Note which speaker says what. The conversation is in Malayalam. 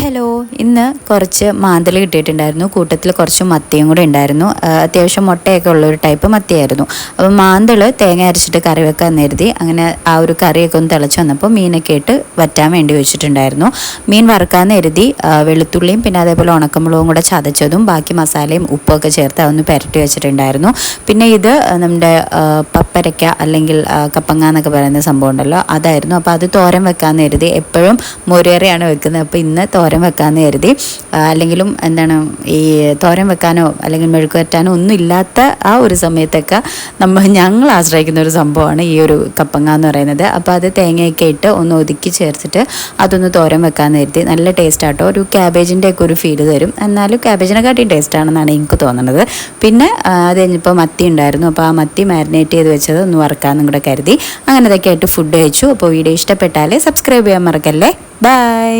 Speaker 1: ഹലോ, ഇന്ന് കുറച്ച് മാന്തൽ കിട്ടിയിട്ടുണ്ടായിരുന്നു. കൂട്ടത്തിൽ കുറച്ച് മത്തിയും കൂടെ ഉണ്ടായിരുന്നു. അത്യാവശ്യം മുട്ടയൊക്കെ ഉള്ളൊരു ടൈപ്പ് മത്തിയായിരുന്നു. അപ്പോൾ മാന്തൽ തേങ്ങ അരച്ചിട്ട് കറി വെക്കാൻ കരുതി. അങ്ങനെ ആ ഒരു കറിയൊക്കെ ഒന്ന് തിളച്ച് വന്നപ്പോൾ മീനൊക്കെ ഇട്ട് വറ്റാൻ വേണ്ടി വെച്ചിട്ടുണ്ടായിരുന്നു. മീൻ വറുക്കാൻ കരുതി വെളുത്തുള്ളിയും പിന്നെ അതേപോലെ ഉണക്കമുളകും കൂടെ ചതച്ചതും ബാക്കി മസാലയും ഉപ്പൊക്കെ ചേർത്ത് അതൊന്ന് പുരട്ടി വെച്ചിട്ടുണ്ടായിരുന്നു. പിന്നെ ഇത് നമ്മുടെ പപ്പരയ്ക്ക അല്ലെങ്കിൽ കപ്പങ്ങ എന്നൊക്കെ പറയുന്ന സംഭവം ഉണ്ടല്ലോ, അതായിരുന്നു. അപ്പോൾ അത് തോരൻ വെക്കാൻ കരുതി. എപ്പോഴും മോരേറയാണ് വെക്കുന്നത്. അപ്പോൾ ഇന്ന് തോരൻ വെക്കാമെന്ന് കരുതി. അല്ലെങ്കിലും ഈ തോരൻ വെക്കാനോ അല്ലെങ്കിൽ മെഴുക്ക് വരട്ടാനോ ഒന്നും ഇല്ലാത്ത ആ ഒരു സമയത്തൊക്കെ ഞങ്ങൾ ആശ്രയിക്കുന്ന ഒരു സംഭവമാണ് ഈ ഒരു കപ്പങ്ങ എന്ന് പറയുന്നത്. അപ്പോൾ അത് തേങ്ങയൊക്കെ ഇട്ട് ഒന്ന് ഒതുക്കി ചേർത്തിട്ട് അതൊന്ന് തോരൻ വെക്കാമെന്ന് കരുതി. നല്ല ടേസ്റ്റാട്ടോ, ഒരു ക്യാബേജിൻ്റെ ഒക്കെ ഒരു ഫീൽ തരും. എന്നാലും ക്യാബേജിനെക്കാട്ടിയും ടേസ്റ്റാണെന്നാണ് എനിക്ക് തോന്നുന്നത്. പിന്നെ അത് കഴിഞ്ഞപ്പോൾ മത്തി ഉണ്ടായിരുന്നു. അപ്പോൾ ആ മത്തി മാരിനേറ്റ് ചെയ്ത് വെച്ചത് ഒന്ന് വറുക്കാമെന്നും കൂടെ കരുതി. അങ്ങനെ ഇതൊക്കെ ആയിട്ട് ഫുഡ് കഴിച്ചു. അപ്പോൾ വീഡിയോ ഇഷ്ടപ്പെട്ടാൽ സബ്സ്ക്രൈബ് ചെയ്യാൻ മറക്കല്ലേ. ബൈ.